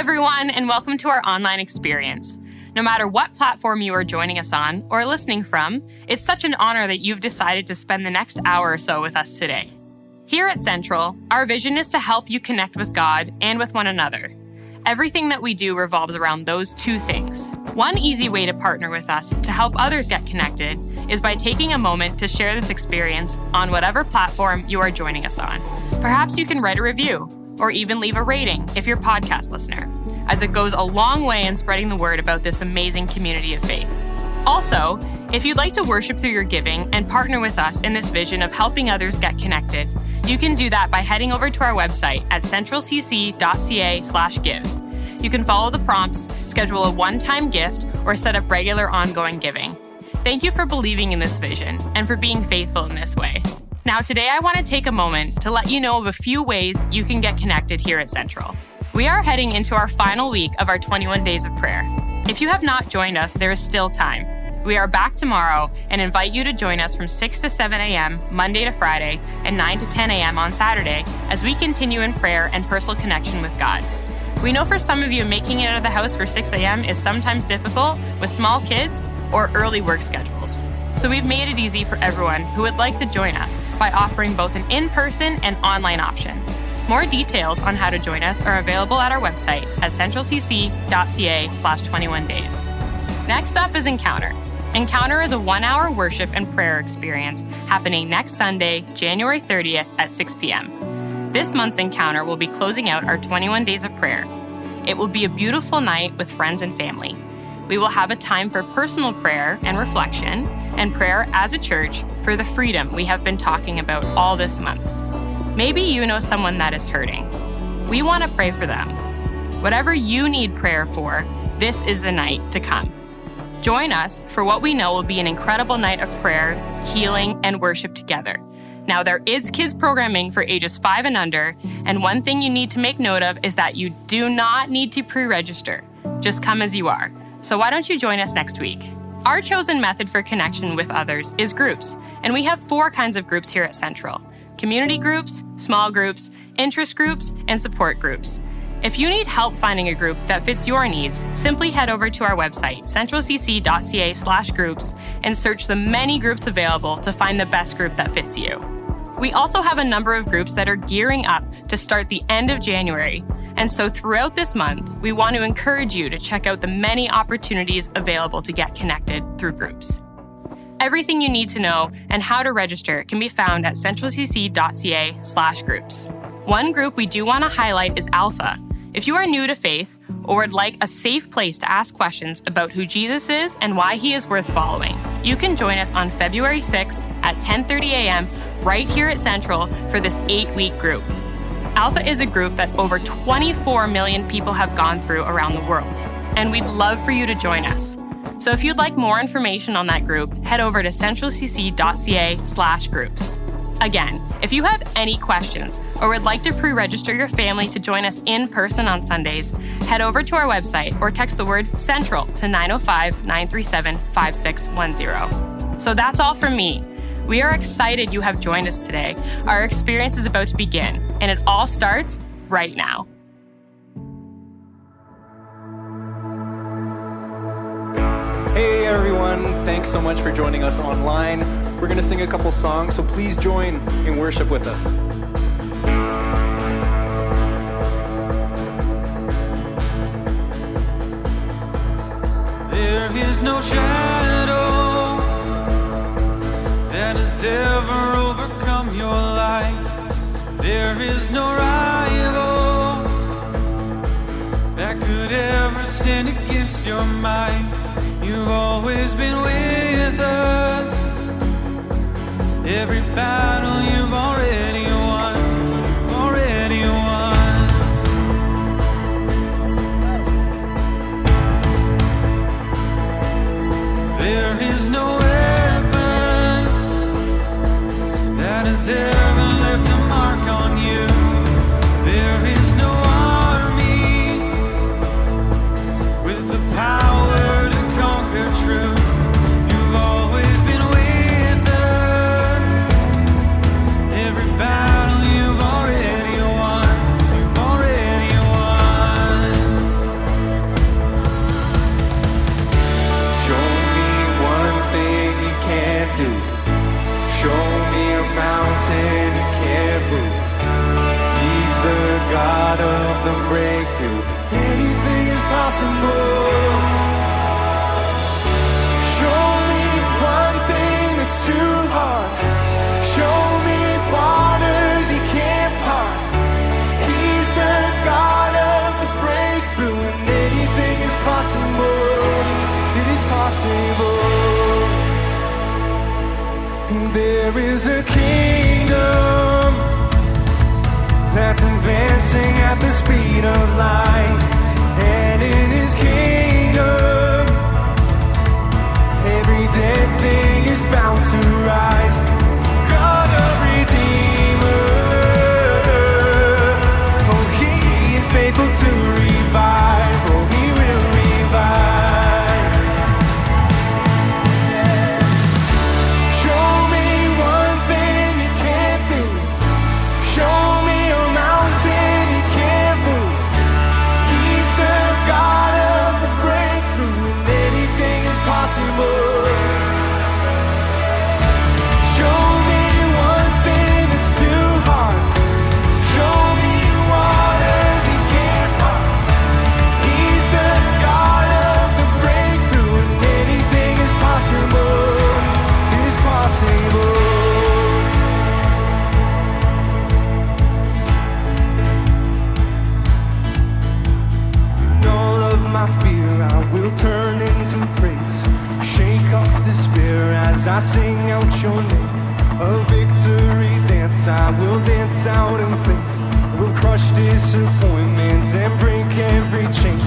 everyone, and welcome to our online experience. No matter what platform you are joining us on or listening from, it's such an honor that you've decided to spend the next hour or so with us today. Here at Central, our vision is to help you connect with God and with one another. Everything that we do revolves around those two things. One easy way to partner with us to help others get connected is by taking a moment to share this experience on whatever platform you are joining us on. Perhaps you can write a review or even leave a rating if you're a podcast listener, as it goes a long way in spreading the word about this amazing community of faith. Also, if you'd like to worship through your giving and partner with us in this vision of helping others get connected, you can do that by heading over to our website at centralcc.ca/give. You can follow the prompts, schedule a one-time gift, or set up regular ongoing giving. Thank you for believing in this vision and for being faithful in this way. Now, today I want to take a moment to let you know of a few ways you can get connected here at Central. We are heading into our final week of our 21 days of prayer. If you have not joined us, there is still time. We are back tomorrow and invite you to join us from 6 to 7 a.m. Monday to Friday and 9 to 10 a.m. on Saturday as we continue in prayer and personal connection with God. We know for some of you, making it out of the house for 6 a.m. is sometimes difficult with small kids or early work schedules. So we've made it easy for everyone who would like to join us by offering both an in-person and online option. More details on how to join us are available at our website at centralcc.ca/21days. Next up is Encounter. Encounter is a 1-hour worship and prayer experience happening next Sunday, January 30th at 6 p.m. This month's Encounter will be closing out our 21 days of prayer. It will be a beautiful night with friends and family. We will have a time for personal prayer and reflection, and prayer as a church for the freedom we have been talking about all this month. Maybe you know someone that is hurting. We want to pray for them. Whatever you need prayer for, this is the night to come. Join us for what we know will be an incredible night of prayer, healing, and worship together. Now, there is kids programming for ages 5 and under, and one thing you need to make note of is that you do not need to pre-register. Just come as you are. So why don't you join us next week? Our chosen method for connection with others is groups, and we have 4 kinds of groups here at Central: community groups, small groups, interest groups, and support groups. If you need help finding a group that fits your needs, simply head over to our website, centralcc.ca/groups, and search the many groups available to find the best group that fits you. We also have a number of groups that are gearing up to start the end of January, and so throughout this month, we want to encourage you to check out the many opportunities available to get connected through groups. Everything you need to know and how to register can be found at centralcc.ca/groups. One group we do want to highlight is Alpha. If you are new to faith or would like a safe place to ask questions about who Jesus is and why he is worth following, you can join us on February 6th at 10:30 a.m. right here at Central for this 8-week group. Alpha is a group that over 24 million people have gone through around the world, and we'd love for you to join us. So if you'd like more information on that group, head over to centralcc.ca/groups. Again, if you have any questions or would like to pre-register your family to join us in person on Sundays, head over to our website or text the word CENTRAL to 905-937-5610. So that's all from me. We are excited you have joined us today. Our experience is about to begin, and it all starts right now. Hey everyone, thanks so much for joining us online. We're going to sing a couple songs, so please join in worship with us. There is no shadow that has ever overcome your life. There is no rival that could ever stand against your might. You've always been with us. Every battle you've already won. You've already won. There is no weapon that has ever left a mark on you. There is no army with the power to conquer truth. You've always been with us. Every battle There is a kingdom that's advancing at the speed of light, and in his kingdom every dead thing is bound to rise. God a redeemer, oh he is faithful to revive, oh he will revive. Show me one thing he can't do, show me a mountain he can't move. He's the God of the breakthrough, and anything is possible. Show me one thing that's too hard, show me waters he can't part. He's the God of the breakthrough, and anything is possible, is possible. All of my fear I will turn into praise, shake off despair as I sing out your name. A victory dance I will dance out in faith, will crush disappointment and break every chain.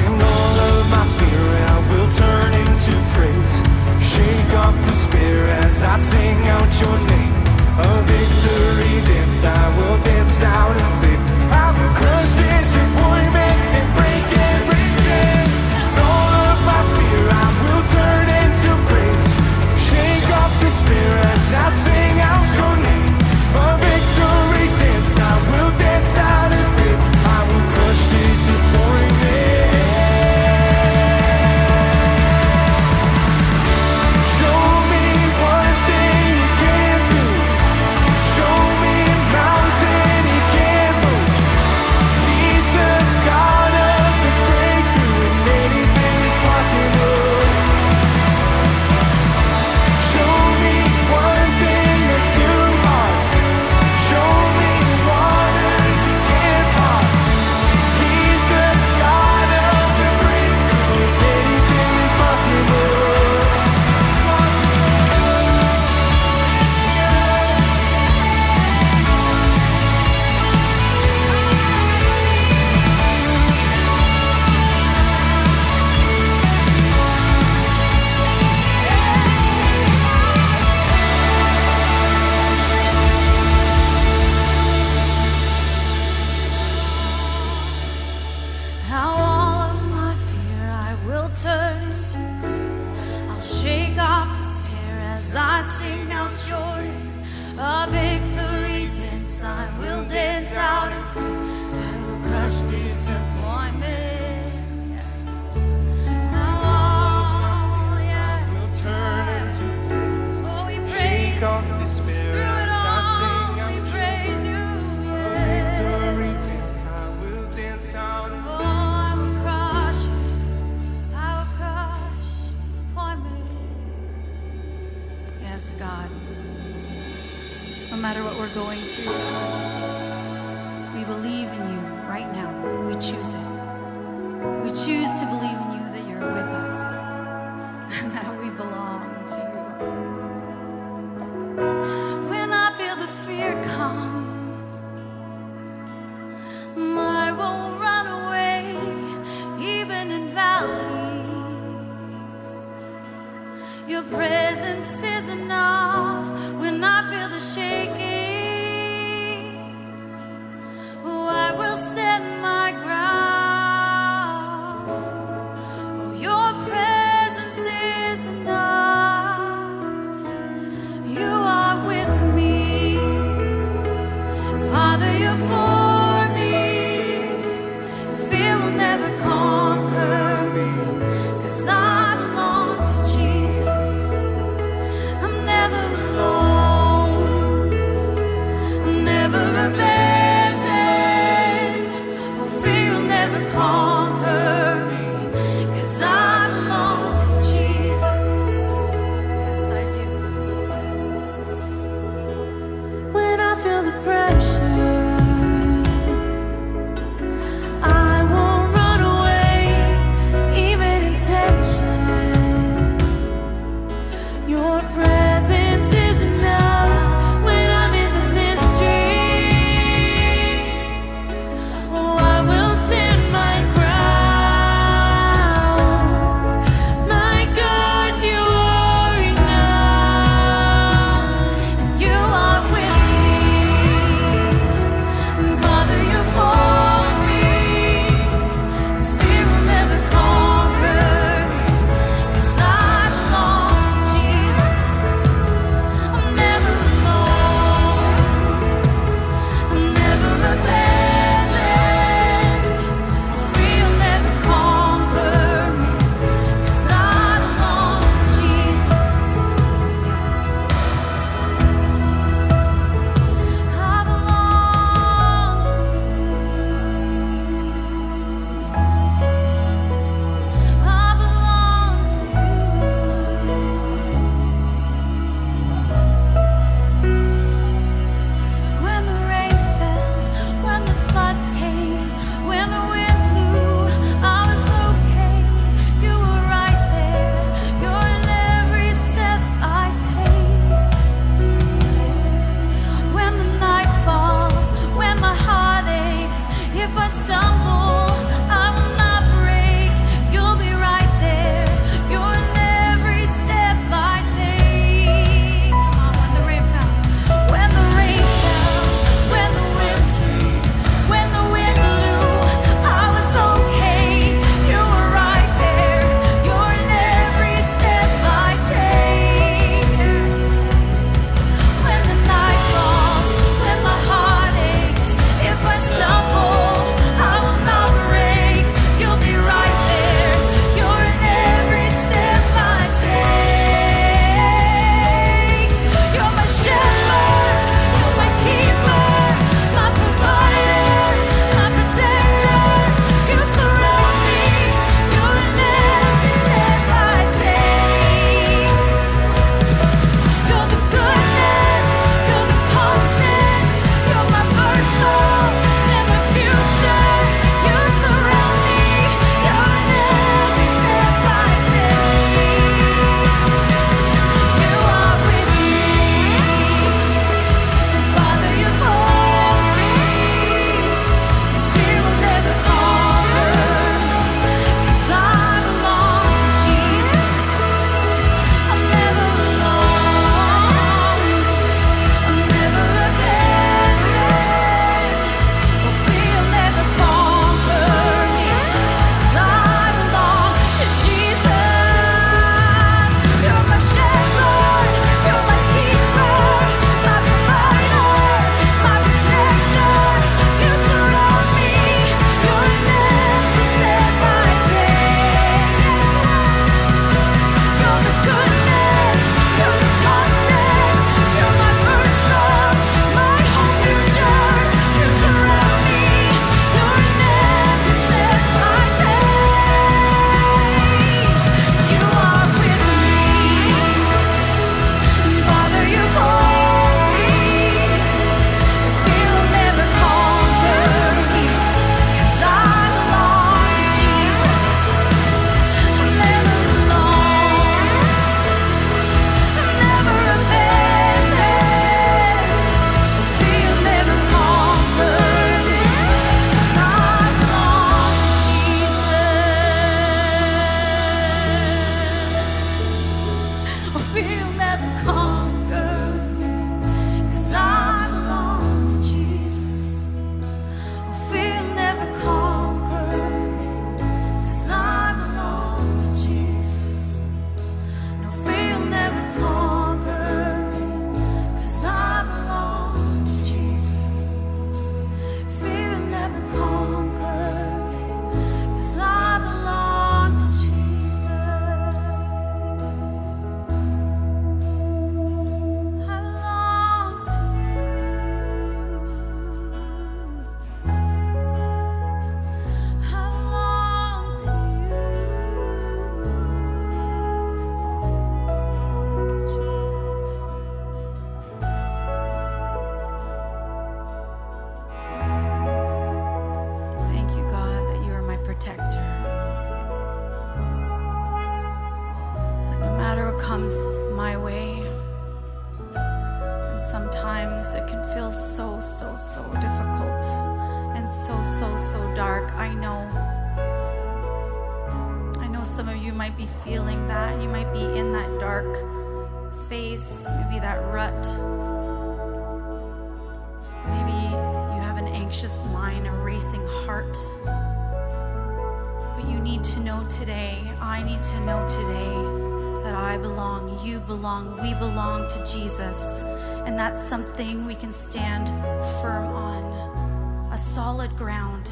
And all of my fear I will turn into praise, shake off despair as I sing out your name. A victory dance I will dance out in faith, I will crush disappointment and break every chain. And all of my fear I will turn into praise, shake off despair as I sing out your name. A victory dance I will dance out in faith, I will crush disappointment. Show me one thing he can't do, show me a mountain he can't move. He's the God of the breakthrough, and anything is possible. Show me one thing that's too hard, show me waters he can't part. He's the God of the breakthrough, and anything is possible. How all of my fear I will turn into praise. I'll shake off despair as I sing out your name. A victory dance I will dance out in faith, I will crush disappointment. Yes. Now all, yes. We'll turn into praise, Oh, we praise shake you. off despair Through it as I sing all, we out praise you. your Yes. victory dance I will dance out in Oh, I will crush disappointment. Yes, God. No matter what we're going through, we believe in you right now. We choose it. We choose to believe in you that you're with us and that we belong to you. When I feel the fear come, I will run away, even in valleys. Your presence is enough. When I feel the shaking, oh, I will stand my ground. Oh, your presence is enough. You are with me, Father. You're for me. Fear will never conquer me, 'cause I belong to Jesus. comes my way. And sometimes it can feel so difficult and so dark. I know some of you might be feeling that. You might be in that dark space, maybe that rut. Maybe you have an anxious mind, a racing heart. But you need to know today, I need to know today that I belong, you belong, we belong to Jesus. And that's something we can stand firm on, a solid ground.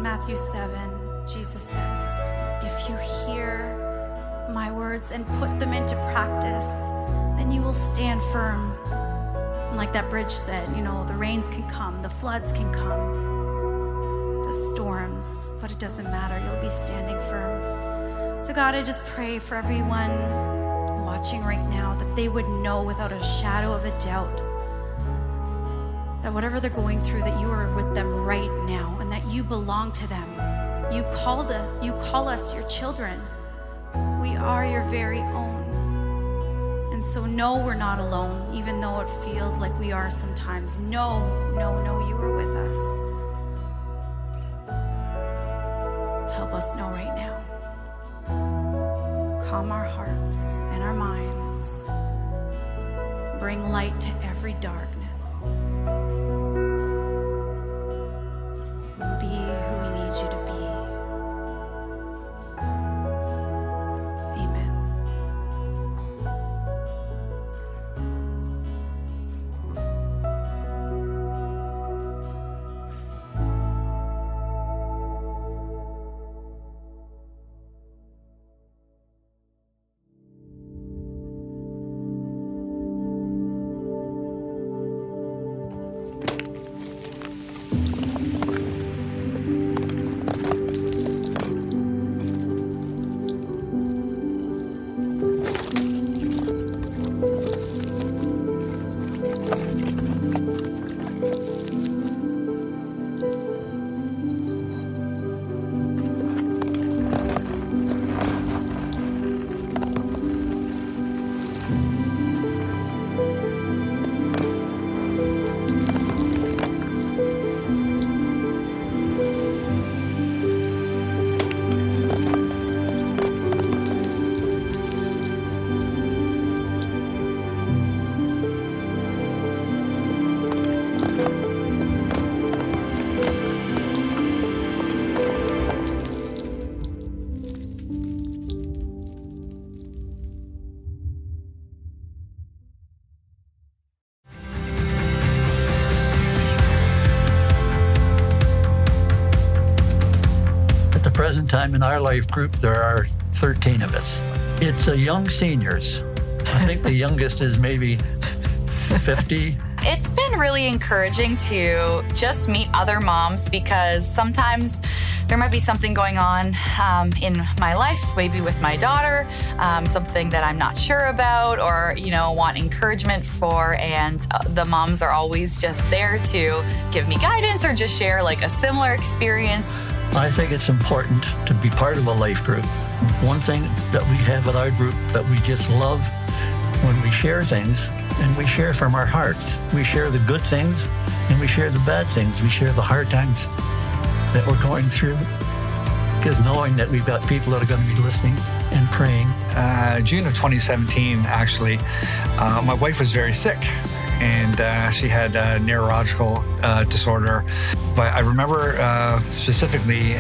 Matthew 7, Jesus says, if you hear my words and put them into practice, then you will stand firm. And like that bridge said, the rains can come, the floods can come, the storms, but it doesn't matter. You'll be standing firm. So God, I just pray for everyone watching right now that they would know without a shadow of a doubt that whatever they're going through, that you are with them right now and that you belong to them. You call us your children. We are your very own. And so no, we're not alone, even though it feels like we are sometimes. No, you are with us. Help us know right now. Calm our hearts and our minds. Bring light to every darkness. Be who we need you to be. Amen. Present time in our life group, there are 13 of us. It's young seniors. I think the youngest is maybe 50. It's been really encouraging to just meet other moms because sometimes there might be something going on in my life, maybe with my daughter, something that I'm not sure about or, want encouragement for. And the moms are always just there to give me guidance or just share like a similar experience. I think it's important to be part of a life group. One thing that we have at our group that we just love when we share things, and we share from our hearts. We share the good things and we share the bad things. We share the hard times that we're going through, because knowing that we've got people that are going to be listening and praying. June of 2017, actually, my wife was very sick. And she had a neurological disorder. But I remember specifically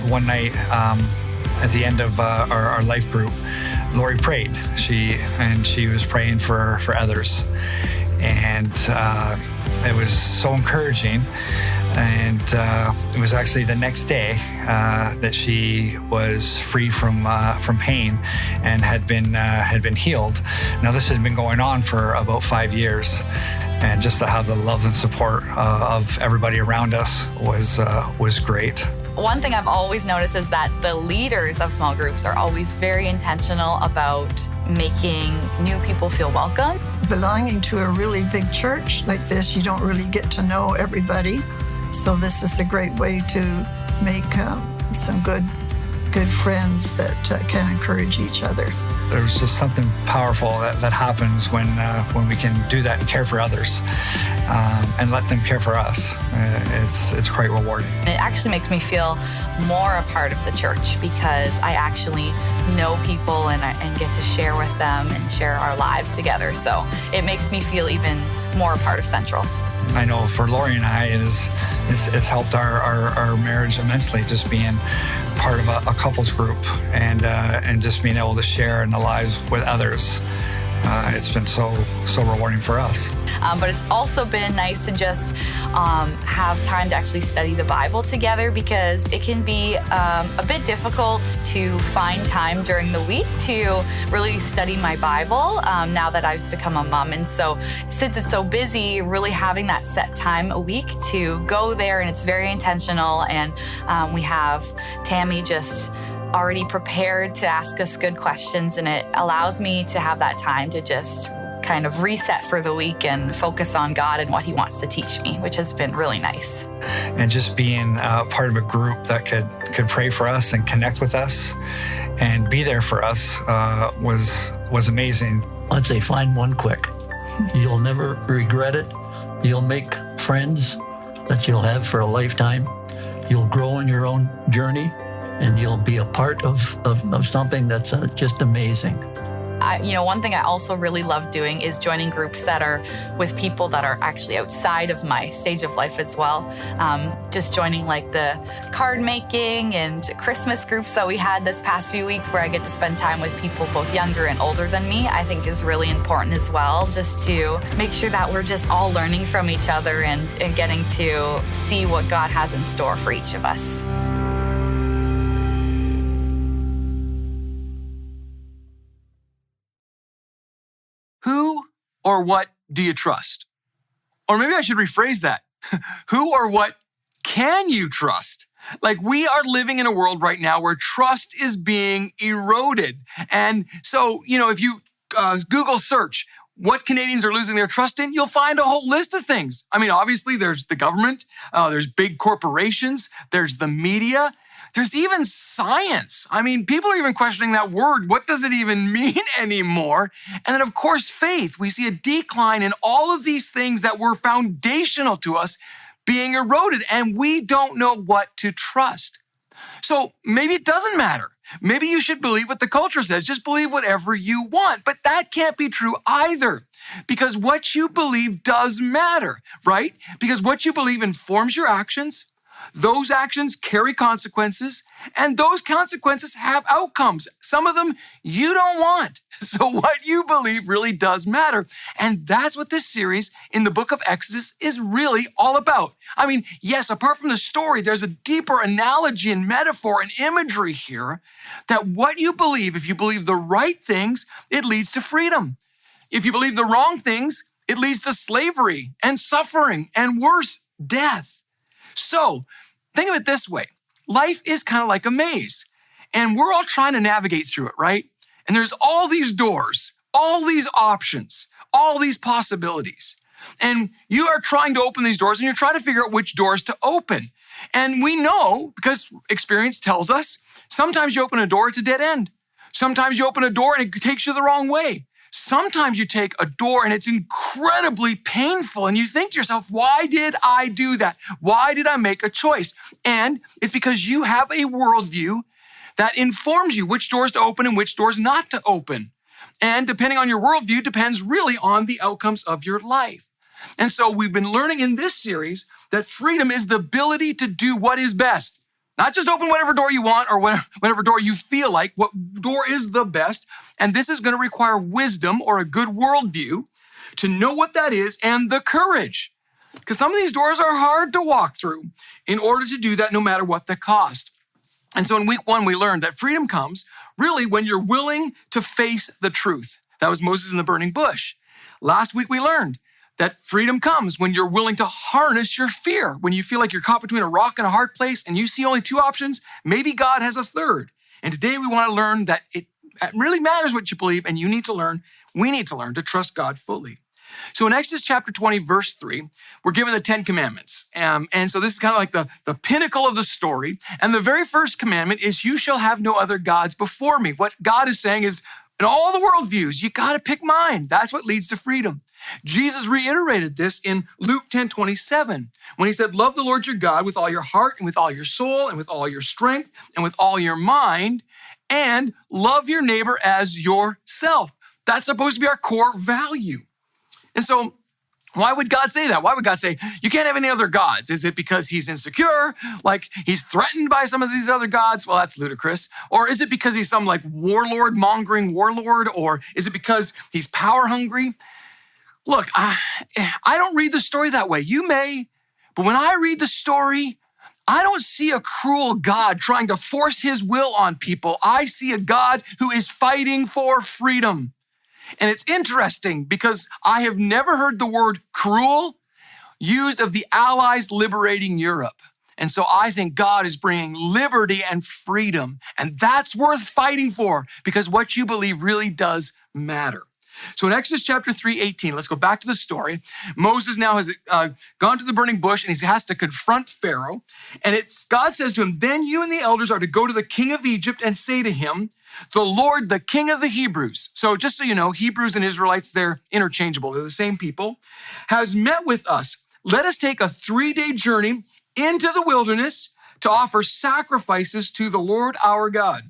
one night at the end of our life group, Lori prayed. She was praying for others. And it was so encouraging. And it was actually the next day that she was free from pain and had been healed. Now this had been going on for about 5 years, and just to have the love and support of everybody around us was great. One thing I've always noticed is that the leaders of small groups are always very intentional about making new people feel welcome. Belonging to a really big church like this, you don't really get to know everybody. So this is a great way to make some good friends that can encourage each other. There's just something powerful that happens when we can do that and care for others and let them care for us. It's quite rewarding. It actually makes me feel more a part of the church because I actually know people and get to share with them and share our lives together. So it makes me feel even more a part of Central. I know for Lori and I, it's helped our marriage immensely, just being part of a couples group and just being able to share in the lives with others. It's been so rewarding for us. But it's also been nice to just have time to actually study the Bible together because it can be a bit difficult to find time during the week to really study my Bible now that I've become a mom. And so since it's so busy, really having that set time a week to go there, and it's very intentional. And we have Tammy just already prepared to ask us good questions, and it allows me to have that time to just kind of reset for the week and focus on God and what He wants to teach me, which has been really nice. And just being part of a group that could pray for us and connect with us and be there for us was amazing. I'd say find one quick. You'll never regret it. You'll make friends that you'll have for a lifetime. You'll grow in your own journey, and you'll be a part of something that's just amazing. One thing I also really love doing is joining groups that are with people that are actually outside of my stage of life as well. Just joining like the card making and Christmas groups that we had this past few weeks where I get to spend time with people both younger and older than me, I think is really important as well, just to make sure that we're just all learning from each other and getting to see what God has in store for each of us. Who or what do you trust? Or maybe I should rephrase that. Who or what can you trust? Like, we are living in a world right now where trust is being eroded. And so, if you Google search what Canadians are losing their trust in, you'll find a whole list of things. I mean, obviously there's the government, there's big corporations, there's the media, there's even science. I mean, people are even questioning that word. What does it even mean anymore? And then, of course, faith. We see a decline in all of these things that were foundational to us being eroded, and we don't know what to trust. So maybe it doesn't matter. Maybe you should believe what the culture says. Just believe whatever you want. But that can't be true either, because what you believe does matter, right? Because what you believe informs your actions. Those actions carry consequences, and those consequences have outcomes. Some of them you don't want. So what you believe really does matter. And that's what this series in the book of Exodus is really all about. I mean, yes, apart from the story, there's a deeper analogy and metaphor and imagery here that what you believe, if you believe the right things, it leads to freedom. If you believe the wrong things, it leads to slavery and suffering and worse, death. So think of it this way. Life is kind of like a maze, and we're all trying to navigate through it, right? And there's all these doors, all these options, all these possibilities. And you are trying to open these doors, and you're trying to figure out which doors to open. And we know, because experience tells us, sometimes you open a door, it's a dead end. Sometimes you open a door and it takes you the wrong way. Sometimes you take a door and it's incredibly painful and you think to yourself, why did I do that? Why did I make a choice? And it's because you have a worldview that informs you which doors to open and which doors not to open. And depending on your worldview depends really on the outcomes of your life. And so we've been learning in this series that freedom is the ability to do what is best. Not just open whatever door you want or whatever door you feel like, what door is the best. And this is going to require wisdom or a good worldview to know what that is and the courage. Because some of these doors are hard to walk through in order to do that no matter what the cost. And so in week 1, we learned that freedom comes really when you're willing to face the truth. That was Moses in the burning bush. Last week, we learned that freedom comes when you're willing to harness your fear. When you feel like you're caught between a rock and a hard place and you see only 2 options, maybe God has a third. And today we want to learn that it really matters what you believe, and we need to learn to trust God fully. So in Exodus chapter 20, verse 3, we're given the 10 commandments. And so this is kind of like the pinnacle of the story. And the very first commandment is, you shall have no other gods before me. What God is saying is, in all the worldviews, you got to pick mine. That's what leads to freedom. Jesus reiterated this in Luke 10:27, when he said, love the Lord your God with all your heart and with all your soul and with all your strength and with all your mind, and love your neighbor as yourself. That's supposed to be our core value. And so why would God say that? Why would God say, you can't have any other gods? Is it because he's insecure? Like he's threatened by some of these other gods? Well, that's ludicrous. Or is it because he's some like mongering warlord? Or is it because he's power hungry? Look, I don't read the story that way. You may, but when I read the story, I don't see a cruel God trying to force his will on people. I see a God who is fighting for freedom. And it's interesting because I have never heard the word cruel used of the Allies liberating Europe. And so I think God is bringing liberty and freedom. And that's worth fighting for, because what you believe really does matter. So in Exodus chapter 3:18, let's go back to the story. Moses now has gone to the burning bush and he has to confront Pharaoh. And God says to him, then you and the elders are to go to the king of Egypt and say to him, the Lord, the king of the Hebrews. So just so you know, Hebrews and Israelites, they're interchangeable. They're the same people. Has met with us. Let us take a 3-day journey into the wilderness to offer sacrifices to the Lord our God.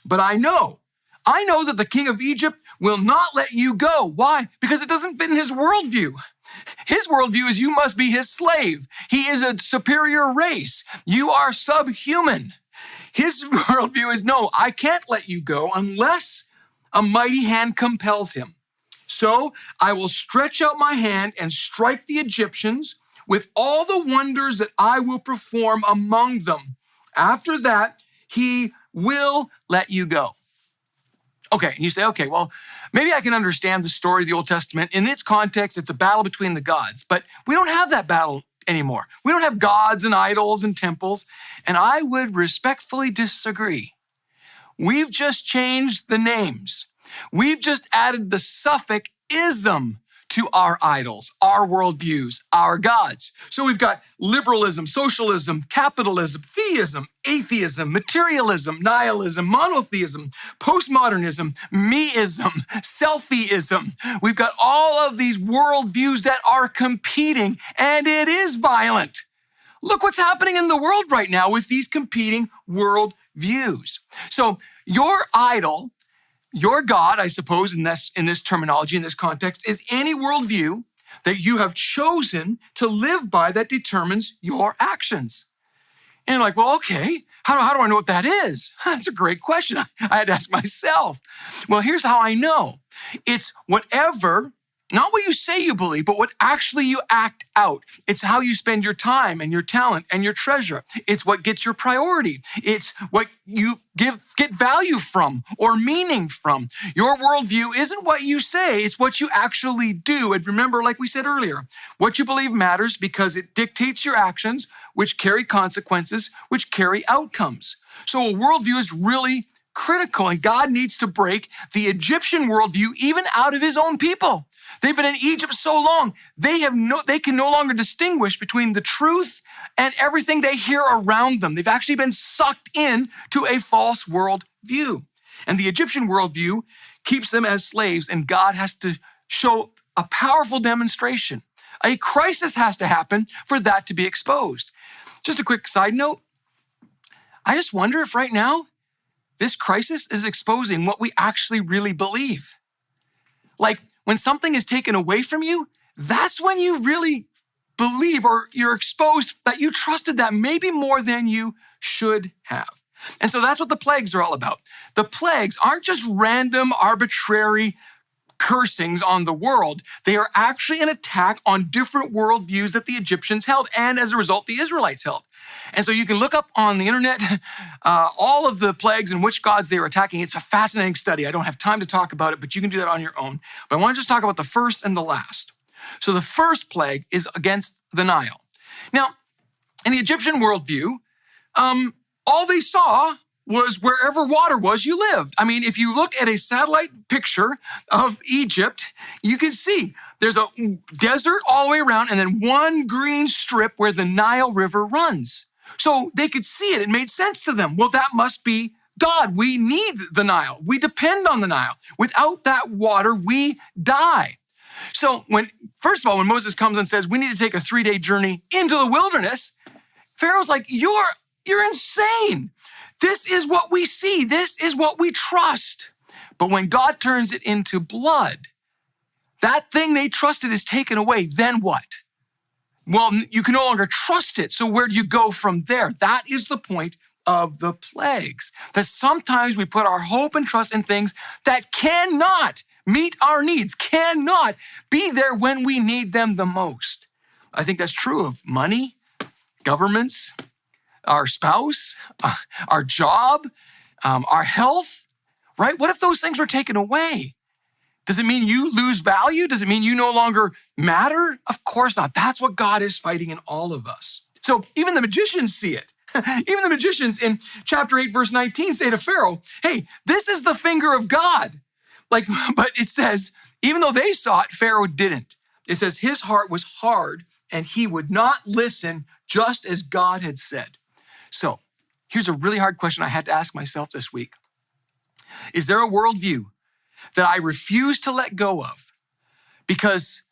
But I know that the king of Egypt will not let you go. Why? Because it doesn't fit in his worldview. His worldview is you must be his slave. He is a superior race. You are subhuman. His worldview is, no, I can't let you go unless a mighty hand compels him. So I will stretch out my hand and strike the Egyptians with all the wonders that I will perform among them. After that, he will let you go. Okay, and you say, okay, well, maybe I can understand the story of the Old Testament. In its context, it's a battle between the gods, but we don't have that battle anymore. We don't have gods and idols and temples, and I would respectfully disagree. We've just changed the names. We've just added the suffix ism to our idols, our worldviews, our gods. So we've got liberalism, socialism, capitalism, theism, atheism, materialism, nihilism, monotheism, postmodernism, meism, selfieism. We've got all of these worldviews that are competing, and it is violent. Look what's happening in the world right now with these competing worldviews. So your idol, your God, I suppose, in this terminology, in this context, is any worldview that you have chosen to live by that determines your actions. And you're like, well, okay, how do I know what that is? That's a great question. I had to ask myself. Well, here's how I know. It's whatever, not what you say you believe, but what actually you act out. It's how you spend your time and your talent and your treasure. It's what gets your priority. It's what you get value from or meaning from. Your worldview isn't what you say, it's what you actually do. And remember, like we said earlier, what you believe matters because it dictates your actions, which carry consequences, which carry outcomes. So a worldview is really critical, and God needs to break the Egyptian worldview even out of his own people. They've been in Egypt so long, they can no longer distinguish between the truth and everything they hear around them. They've actually been sucked in to a false worldview. And the Egyptian worldview keeps them as slaves, and God has to show a powerful demonstration. A crisis has to happen for that to be exposed. Just a quick side note. I just wonder if right now, this crisis is exposing what we actually really believe. Like when something is taken away from you, that's when you really believe or you're exposed that you trusted that maybe more than you should have. And so that's what the plagues are all about. The plagues aren't just random, arbitrary cursings on the world. They are actually an attack on different worldviews that the Egyptians held, and as a result, the Israelites held. And so you can look up on the internet all of the plagues and which gods they were attacking. It's a fascinating study. I don't have time to talk about it, but you can do that on your own. But I want to just talk about the first and the last. So the first plague is against the Nile. Now, in the Egyptian worldview, all they saw was wherever water was, you lived. I mean, if you look at a satellite picture of Egypt, you can see there's a desert all the way around and then one green strip where the Nile River runs. So they could see it. It made sense to them. Well, that must be God. We need the Nile. We depend on the Nile. Without that water, we die. So first of all, when Moses comes and says, we need to take a 3-day journey into the wilderness, Pharaoh's like, you're insane. This is what we see. This is what we trust. But when God turns it into blood, that thing they trusted is taken away. Then what? Well, you can no longer trust it. So where do you go from there? That is the point of the plagues. That sometimes we put our hope and trust in things that cannot meet our needs, cannot be there when we need them the most. I think that's true of money, governments, our spouse, our job, our health, right? What if those things were taken away? Does it mean you lose value? Does it mean you no longer matter? Of course not. That's what God is fighting in all of us. So even the magicians see it. Even the magicians in chapter 8, verse 19 say to Pharaoh, hey, this is the finger of God. But it says, even though they saw it, Pharaoh didn't. It says his heart was hard and he would not listen just as God had said. So here's a really hard question I had to ask myself this week. Is there a worldview that I refuse to let go of because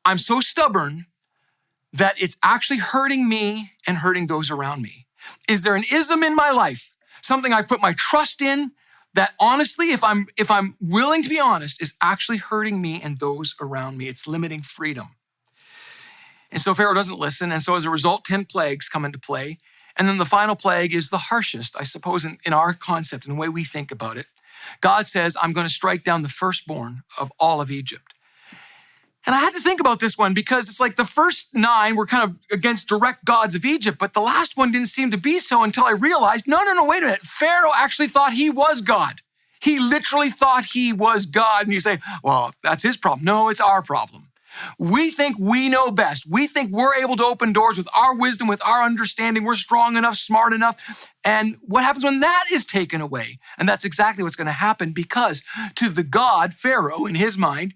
I'm so stubborn that it's actually hurting me and hurting those around me? Is there an ism in my life, something I've put my trust in that honestly, if I'm willing to be honest, is actually hurting me and those around me? It's limiting freedom. And so Pharaoh doesn't listen. And so as a result, 10 plagues come into play. And then the final plague is the harshest, I suppose, in our concept and the way we think about it. God says, I'm going to strike down the firstborn of all of Egypt. And I had to think about this one because it's like the first 9 were kind of against direct gods of Egypt, but the last one didn't seem to be so until I realized, no, wait a minute. Pharaoh actually thought he was God. He literally thought he was God. And you say, well, that's his problem. No, it's our problem. We think we know best. We think we're able to open doors with our wisdom, with our understanding. We're strong enough, smart enough. And what happens when that is taken away? And that's exactly what's going to happen because to the God, Pharaoh, in his mind,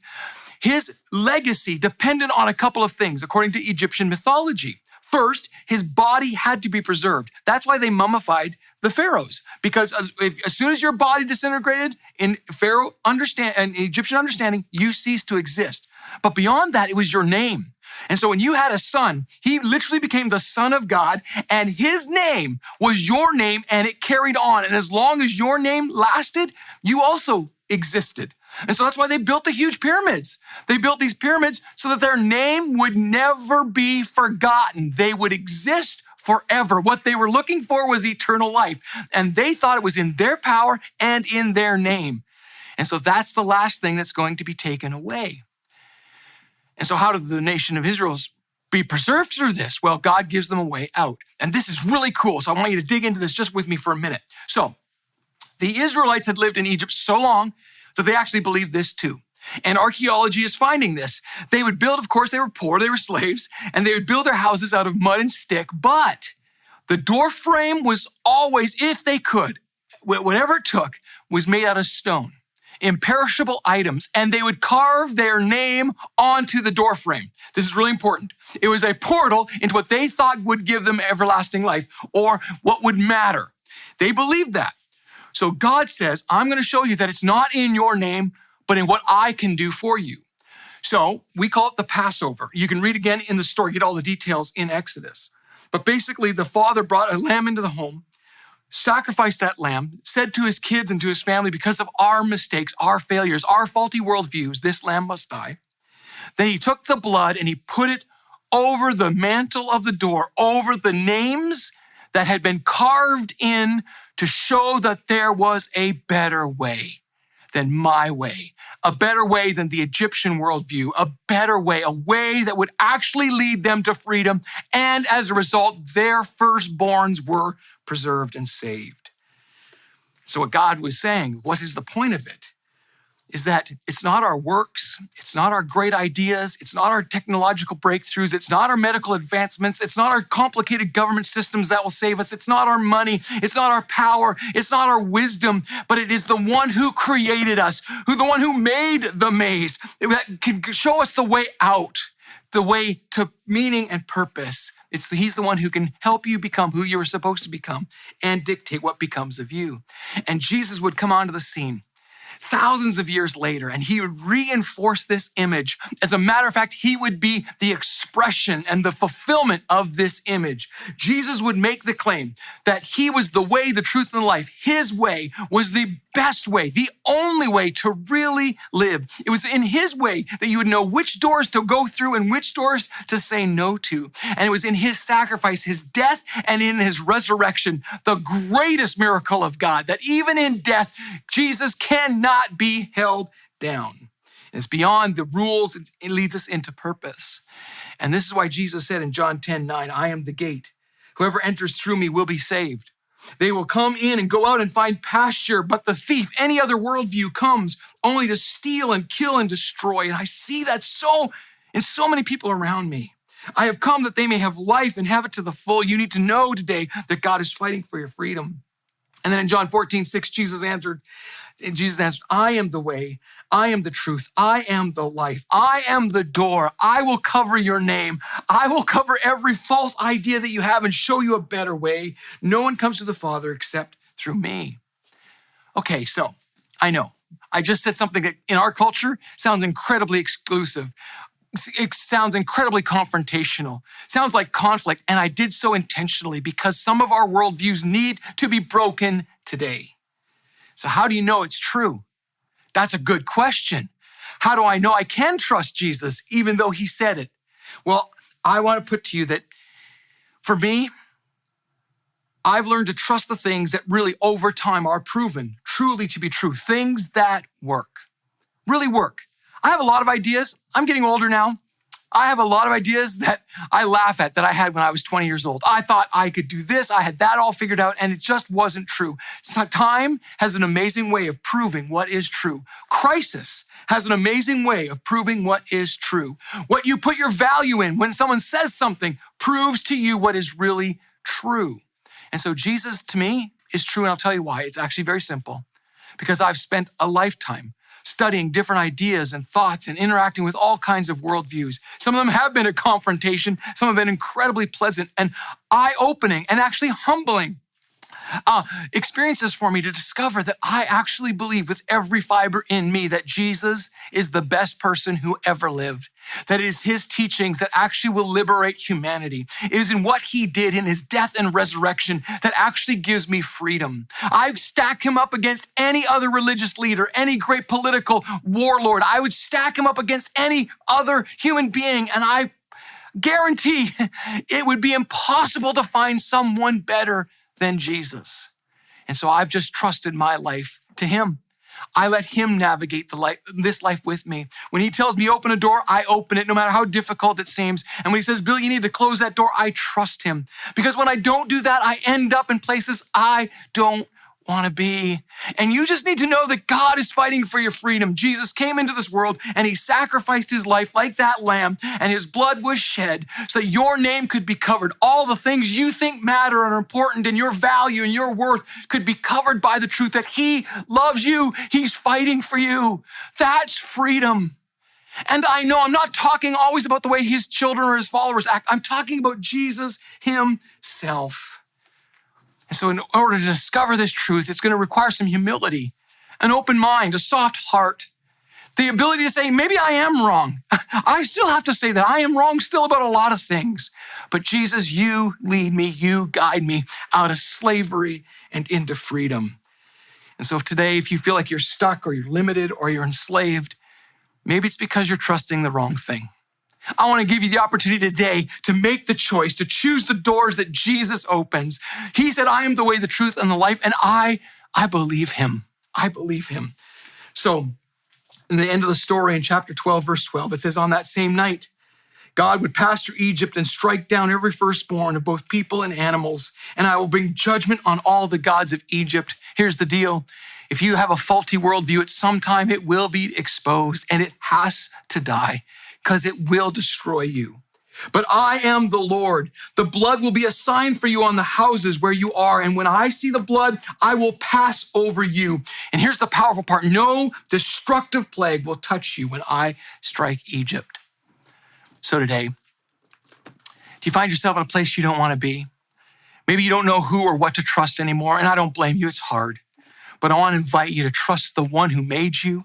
his legacy depended on a couple of things, according to Egyptian mythology. First, his body had to be preserved. That's why they mummified the pharaohs, because as soon as your body disintegrated in Egyptian understanding, you ceased to exist. But beyond that, it was your name. And so when you had a son, he literally became the Son of God, and his name was your name, and it carried on. And as long as your name lasted, you also existed. And so that's why they built the huge pyramids. They built these pyramids so that their name would never be forgotten. They would exist forever. What they were looking for was eternal life. And they thought it was in their power and in their name. And so that's the last thing that's going to be taken away. And so how did the nation of Israel be preserved through this? Well, God gives them a way out. And this is really cool. So I want you to dig into this just with me for a minute. So the Israelites had lived in Egypt so long that they actually believed this too. And archaeology is finding this. They would build, of course, they were poor, they were slaves, and they would build their houses out of mud and stick, but the door frame was always, if they could, whatever it took, was made out of stone, imperishable items, and they would carve their name onto the door frame. This is really important. It was a portal into what they thought would give them everlasting life or what would matter. They believed that. So God says, I'm going to show you that it's not in your name, but in what I can do for you. So we call it the Passover. You can read again in the story, get all the details in Exodus. But basically, the father brought a lamb into the home, sacrificed that lamb, said to his kids and to his family, because of our mistakes, our failures, our faulty worldviews, this lamb must die. Then he took the blood and he put it over the mantle of the door, over the names that had been carved in to show that there was a better way than my way, a better way than the Egyptian worldview, a better way, a way that would actually lead them to freedom. And as a result, their firstborns were preserved and saved. So what God was saying, what is the point of it? is that it's not our works, it's not our great ideas, it's not our technological breakthroughs, it's not our medical advancements, it's not our complicated government systems that will save us, it's not our money, it's not our power, it's not our wisdom, but it is the one who created us, the one who made the maze, that can show us the way out, the way to meaning and purpose. He's the one who can help you become who you were supposed to become and dictate what becomes of you. And Jesus would come onto the scene thousands of years later, and he would reinforce this image. As a matter of fact, he would be the expression and the fulfillment of this image. Jesus would make the claim that he was the way, the truth, and the life. His way was the best way, the only way to really live. It was in his way that you would know which doors to go through and which doors to say no to. And it was in his sacrifice, his death, and in his resurrection, the greatest miracle of God, that even in death, Jesus cannot be held down. It's beyond the rules. It leads us into purpose. And this is why Jesus said in John 10:9, I am the gate. Whoever enters through me will be saved. They will come in and go out and find pasture, but the thief, any other worldview, comes only to steal and kill and destroy. And I see that in so many people around me. I have come that they may have life and have it to the full. You need to know today that God is fighting for your freedom. And then in John 14:6, Jesus answered, I am the way, I am the truth, I am the life, I am the door. I will cover your name. I will cover every false idea that you have and show you a better way. No one comes to the Father except through me. Okay, so I know I just said something that in our culture sounds incredibly exclusive. It sounds incredibly confrontational. Sounds like conflict, and I did so intentionally because some of our worldviews need to be broken today. So how do you know it's true? That's a good question. How do I know I can trust Jesus even though he said it? Well, I want to put to you that for me, I've learned to trust the things that really over time are proven truly to be true. Things that work, really work. I have a lot of ideas. I'm getting older now. I have a lot of ideas that I laugh at that I had when I was 20 years old. I thought I could do this. I had that all figured out, and it just wasn't true. So time has an amazing way of proving what is true. Crisis has an amazing way of proving what is true. What you put your value in when someone says something proves to you what is really true. And so Jesus, to me, is true, and I'll tell you why. It's actually very simple. Because I've spent a lifetime studying different ideas and thoughts and interacting with all kinds of worldviews. Some of them have been a confrontation. Some have been incredibly pleasant and eye-opening and actually humbling experiences for me to discover that I actually believe with every fiber in me that Jesus is the best person who ever lived. That it is his teachings that actually will liberate humanity. It is in what he did in his death and resurrection that actually gives me freedom. I stack him up against any other religious leader, any great political warlord. I would stack him up against any other human being, and I guarantee it would be impossible to find someone better than Jesus. And so I've just trusted my life to him. I let him navigate this life with me. When he tells me open a door, I open it no matter how difficult it seems. And when he says, Bill, you need to close that door, I trust him. Because when I don't do that, I end up in places I don't want to be. And you just need to know that God is fighting for your freedom. Jesus came into this world and he sacrificed his life like that lamb, and his blood was shed so that your name could be covered. All the things you think matter and are important and your value and your worth could be covered by the truth that he loves you. He's fighting for you. That's freedom. And I know I'm not talking always about the way his children or his followers act. I'm talking about Jesus himself. And so in order to discover this truth, it's going to require some humility, an open mind, a soft heart, the ability to say, maybe I am wrong. I still have to say that I am wrong still about a lot of things. But Jesus, you lead me, you guide me out of slavery and into freedom. And so today, if you feel like you're stuck or you're limited or you're enslaved, maybe it's because you're trusting the wrong thing. I want to give you the opportunity today to make the choice, to choose the doors that Jesus opens. He said, I am the way, the truth, and the life, and I believe him. I believe him. So in the end of the story in chapter 12, verse 12, it says, on that same night, God would pass through Egypt and strike down every firstborn of both people and animals, and I will bring judgment on all the gods of Egypt. Here's the deal. If you have a faulty worldview, at some time it will be exposed and it has to die because it will destroy you. But I am the Lord. The blood will be a sign for you on the houses where you are. And when I see the blood, I will pass over you. And here's the powerful part. No destructive plague will touch you when I strike Egypt. So today, do you find yourself in a place you don't want to be? Maybe you don't know who or what to trust anymore, and I don't blame you, it's hard. But I want to invite you to trust the one who made you,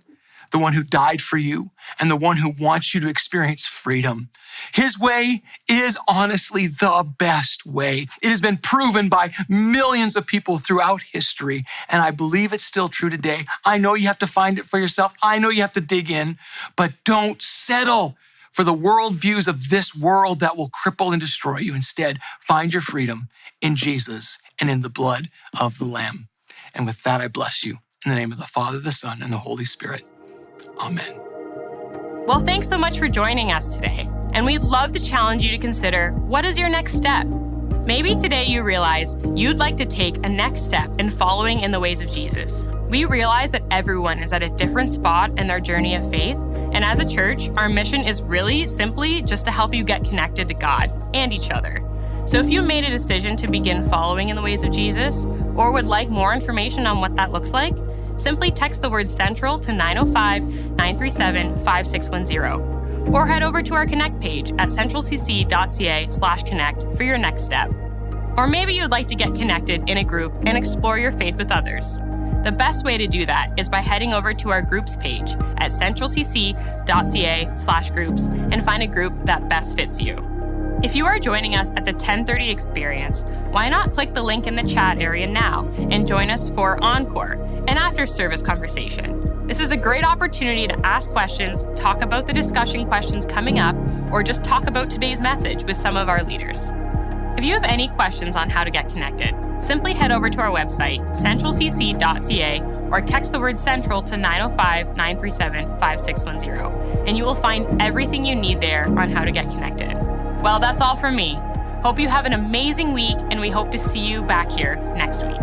the one who died for you, and the one who wants you to experience freedom. His way is honestly the best way. It has been proven by millions of people throughout history, and I believe it's still true today. I know you have to find it for yourself. I know you have to dig in, but don't settle for the worldviews of this world that will cripple and destroy you. Instead, find your freedom in Jesus and in the blood of the Lamb. And with that, I bless you in the name of the Father, the Son, and the Holy Spirit. Amen. Well, thanks so much for joining us today. And we'd love to challenge you to consider, what is your next step? Maybe today you realize you'd like to take a next step in following in the ways of Jesus. We realize that everyone is at a different spot in their journey of faith. And as a church, our mission is really simply just to help you get connected to God and each other. So if you made a decision to begin following in the ways of Jesus, or would like more information on what that looks like, simply text the word CENTRAL to 905-937-5610. Or head over to our Connect page at centralcc.ca/connect for your next step. Or maybe you'd like to get connected in a group and explore your faith with others. The best way to do that is by heading over to our groups page at centralcc.ca/groups and find a group that best fits you. If you are joining us at the 10:30 experience, why not click the link in the chat area now and join us for Encore, an after-service conversation. This is a great opportunity to ask questions, talk about the discussion questions coming up, or just talk about today's message with some of our leaders. If you have any questions on how to get connected, simply head over to our website, centralcc.ca, or text the word CENTRAL to 905-937-5610, and you will find everything you need there on how to get connected. Well, that's all from me. Hope you have an amazing week, and we hope to see you back here next week.